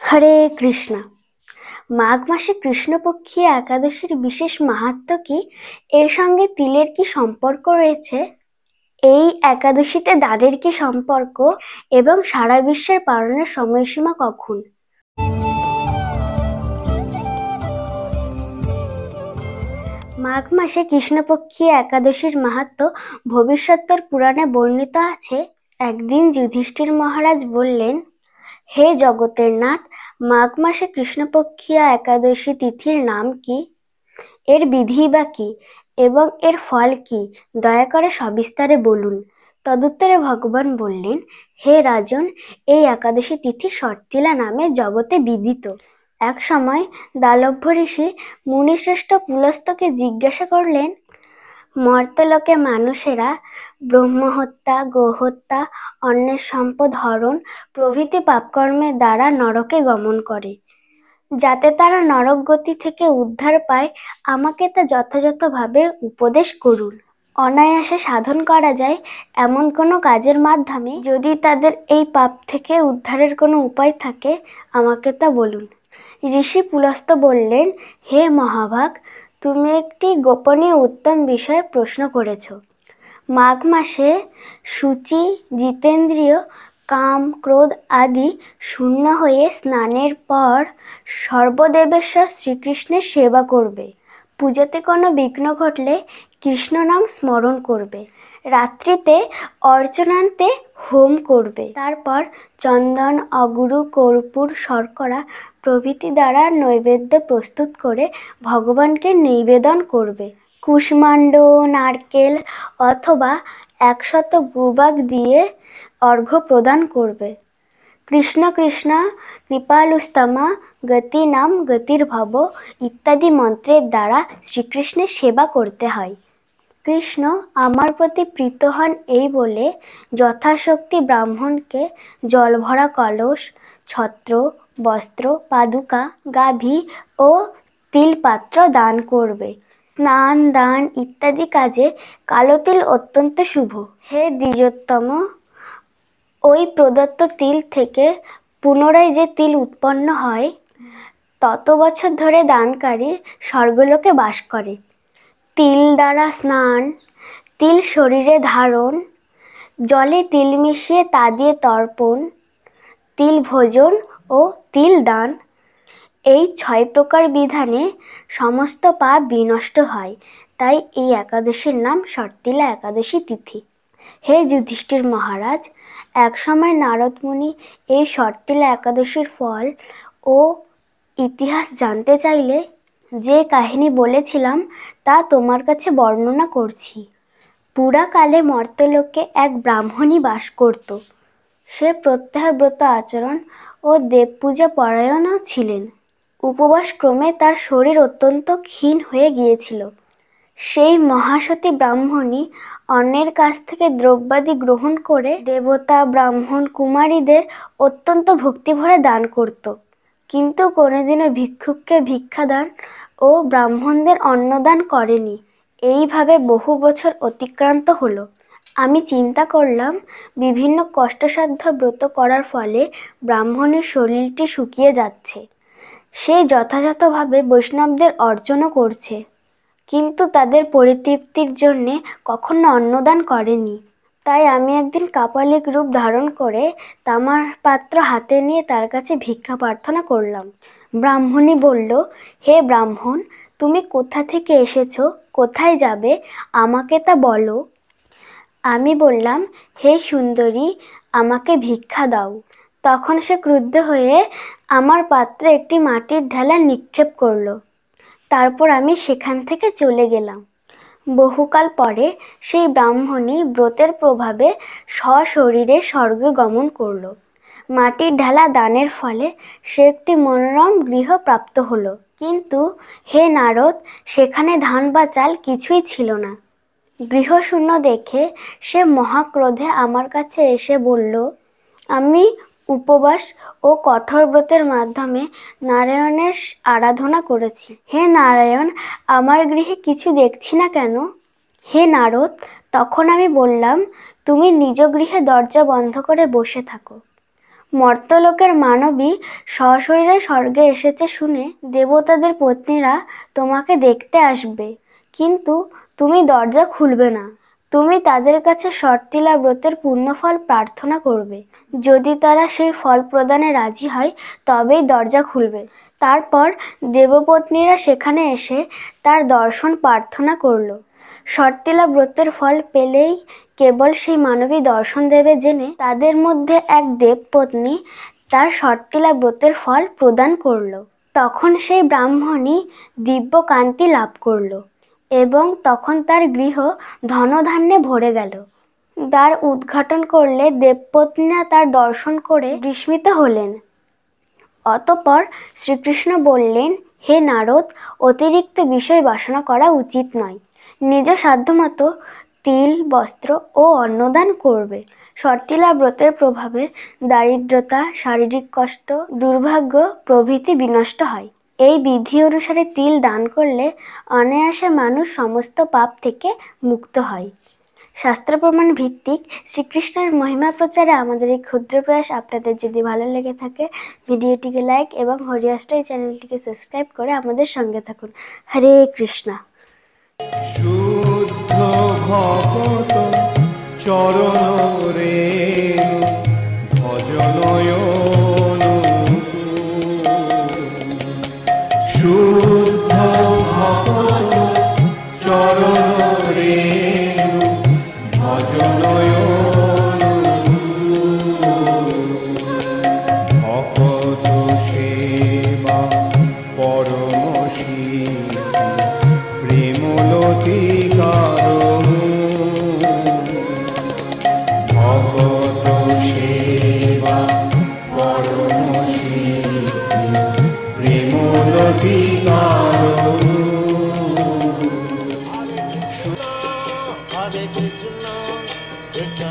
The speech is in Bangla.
হরে কৃষ্ণ। মাঘ মাসে কৃষ্ণপক্ষী একাদশীর বিশেষ মাহাত্ম্য কি? এর সঙ্গে তিলের কি সম্পর্ক রয়েছে? এই একাদশীতে দানের কি সম্পর্ক এবং সারা বিশ্বের পালনের সময়সীমা কখন? মাঘ মাসে কৃষ্ণপক্ষী একাদশীর মাহাত্ম্য ভবিষ্যতের পুরাণে বর্ণিত আছে। একদিন যুধিষ্ঠির মহারাজ বললেন, হে জগতের নাথ, মাঘ মাসে কৃষ্ণপক্ষী একাদশী তিথির নাম কি, এর বিধি বা কি এবং এর ফল কি, দয়া করে সবিস্তারে বলুন। তদুত্তরে ভগবান বললেন, হে রাজন, এই একাদশী তিথি শর্তিলা নামে জগতে বিদিত। এক সময় দালভ্য ঋষি মুনিশ্রেষ্ঠ পুলস্তকে জিজ্ঞাসা করলেন, মর্তলোকে মানুষেরা ব্রহ্মহত্যা, গোহত্যা, অন্যের সম্পদ হরণ প্রভৃতি পাপকর্মের দ্বারা নরকে গমন করে। যাতে তারা নরক গতি থেকে উদ্ধার পায়, আমাকে তা যথাযথভাবে উপদেশ করুন। অনায়াসে সাধন করা যায় এমন কোনো কাজের মাধ্যমে যদি তাদের এই পাপ থেকে উদ্ধারের কোনো উপায় থাকে, আমাকে তা বলুন। ঋষি পুলস্ত বললেন, হে মহাভাগ, তুমি একটি গোপনীয় উত্তম বিষয়ে প্রশ্ন করেছ। মাঘ মাসে শুচি, জিতেন্দ্রিয়, কাম, ক্রোধ আদি শূন্য হয়ে স্নানের পর সর্বদেবেশ্বর শ্রীকৃষ্ণের সেবা করবে। পূজাতে কোনো বিঘ্ন ঘটলে কৃষ্ণ নাম স্মরণ করবে। রাত্রিতে অর্চনান্তে হোম করবে। তারপর চন্দন, অগুরু, কর্পূর, শর্করা প্রভৃতি দ্বারা নৈবেদ্য প্রস্তুত করে ভগবানকে নিবেদন করবে। কুষ্মাণ্ড, নারকেল অথবা 100 গুবাক দিয়ে অর্ঘ্য প্রদান করবে। কৃষ্ণ কৃষ্ণ কৃপালুস্তমা গতি নাম গতির্ভব ইত্যাদি মন্ত্রের দ্বারা শ্রীকৃষ্ণের সেবা করতে হয়। কৃষ্ণ আমার প্রতি প্রীত হন এই বলে যথাশক্তি ব্রাহ্মণকে জলভরা কলস, ছত্র, বস্ত্র, পাদুকা, গাভী ও তিলপাত্র দান করবে। স্নান, দান ইত্যাদি কাজে কালো তিল অত্যন্ত শুভ। হে দ্বিজোত্তম, ওই প্রদত্ত তিল থেকে পুনরায় যে তিল উৎপন্ন হয়, তত বছর ধরে দানকারী স্বর্গলোকে বাস করে। তিল দ্বারা স্নান, তিল শরীরে ধারণ, জলে তিল মিশিয়ে তা দিয়ে তর্পণ, তিল ভোজন ও তিল দান, এই 6 প্রকার বিধানে সমস্ত পাপ বিনষ্ট হয়। তাই এই একাদশীর নাম শর্তিলা একাদশী তিথি। হে যুধিষ্ঠির মহারাজ, একসময় নারদ মুনি এই শর্তিলা একাদশীর ফল ও ইতিহাস জানতে চাইলে যে কাহিনী বলেছিলাম তা তোমার কাছে বর্ণনা করছি। পুরাকালে মর্তলোকে এক ব্রাহ্মণী বাস করত। সে প্রত্যহ ব্রত আচরণ ও দেবপূজা পরায়ণও ছিলেন। উপবাস ক্রমে তার শরীর অত্যন্ত ক্ষীণ হয়ে গিয়েছিল। সেই মহাসতী ব্রাহ্মণী অন্যের কাছ থেকে দ্রব্যাদি গ্রহণ করে দেবতা, ব্রাহ্মণ, কুমারীদের অত্যন্ত ভক্তিভরে দান করত, কিন্তু কোনোদিনও ভিক্ষুককে ভিক্ষাদান ও ব্রাহ্মণদের অন্নদান করেনি। এইভাবে বহু বছর অতিক্রান্ত হলো। আমি চিন্তা করলাম, বিভিন্ন কষ্টসাধ্য ব্রত করার ফলে ব্রাহ্মণের শরীরটি শুকিয়ে যাচ্ছে। সে যথাযথভাবে বৈষ্ণবদের অর্চনও করছে, কিন্তু তাদের পরিতৃপ্তির জন্যে কখনো অন্নদান করেনি। তাই আমি একদিন কাপালিক রূপ ধারণ করে তামার পাত্র হাতে নিয়ে তার কাছে ভিক্ষা প্রার্থনা করলাম। ব্রাহ্মণী বলল, হে ব্রাহ্মণ, তুমি কোথা থেকে এসেছো, কোথায় যাবে, আমাকে তা বলো। আমি বললাম, হে সুন্দরী, আমাকে ভিক্ষা দাও। তখন সে ক্রুদ্ধ হয়ে আমার পাত্রে একটি মাটির ঢেলা নিক্ষেপ করলো। তারপর আমি সেখান থেকে চলে গেলাম। বহুকাল পরে সেই ব্রাহ্মণী ব্রতের প্রভাবে সশরীরে স্বর্গে গমন করল। মাটির ঢালা দানের ফলে সে একটি মনোরম গৃহ প্রাপ্ত হলো। কিন্তু হে নারদ, সেখানে ধান বা চাল কিছুই ছিল না। গৃহশূন্য দেখে সে মহাক্রোধে আমার কাছে এসে বলল, আমি উপবাস ও কঠোর ব্রতের মাধ্যমে নারায়ণের আরাধনা করেছি। হে নারায়ণ, আমার গৃহে কিছু দেখছি না কেন? হে নারদ, তখন আমি বললাম, তুমি নিজ গৃহে দরজা বন্ধ করে বসে থাকো। মর্ত্যলোকের মানবী সশরীরে স্বর্গে এসেছে শুনে দেবতাদের পত্নীরা তোমাকে দেখতে আসবে, কিন্তু তুমি দরজা খুলবে না। তুমি তাদের কাছে শর্তিলা ব্রতের পুণ্যফল প্রার্থনা করবে। যদি তারা সেই ফল প্রদানে রাজি হয় তবেই দরজা খুলবে। তারপর দেবপত্নীরা সেখানে এসে তার দর্শন প্রার্থনা করল। শর্তিলা ব্রতের ফল পেলেই কেবল সেই মানবী দর্শন দেবে জেনে তাদের মধ্যে এক দেবপত্নী তার শর্তিলা ব্রতের ফল প্রদান করল। তখন সেই ব্রাহ্মণী দিব্য কান্তি লাভ করল এবং তখন তার গৃহ ধনধান্যে ভরে গেল। দ্বার উদ্ঘাটন করলে দেবপত্নীরা তার দর্শন করে বিস্মিত হলেন। অতঃপর শ্রীকৃষ্ণ বললেন, হে নারদ, অতিরিক্ত বিষয় বাসনা করা উচিত নয়। নিজ সাধ্যমতো তিল, বস্ত্র ও অন্নদান করবে। শর্তিলা ব্রতের প্রভাবে দারিদ্রতা, শারীরিক কষ্ট, দুর্ভাগ্য প্রভৃতি বিনষ্ট হয়। এই বিধি অনুসারে তিল দান করলে অনায়াসে মানুষ সমস্ত পাপ থেকে মুক্ত হয়। শাস্ত্র প্রমাণ ভিত্তিক শ্রীকৃষ্ণের মহিমা প্রচারে আমাদের এই ক্ষুদ্র প্রয়াস আপনাদের যদি ভালো লেগে থাকে, ভিডিওটিকে লাইক এবং হরিয়াষ্টাই চ্যানেলটিকে সাবস্ক্রাইব করে আমাদের সঙ্গে থাকুন। হরে কৃষ্ণ। শুদ্ধ ভগত চরণ রেণু ভজনয়ন, শুদ্ধ ভগত চরণ রেণু ভজনয়ন, ভকত সেবা পরম সিদ্ধি প্রেমলতিকার, ভগত সেবা পরম সিদ্ধি প্রেমলতিকার। Hare Krishna, Krishna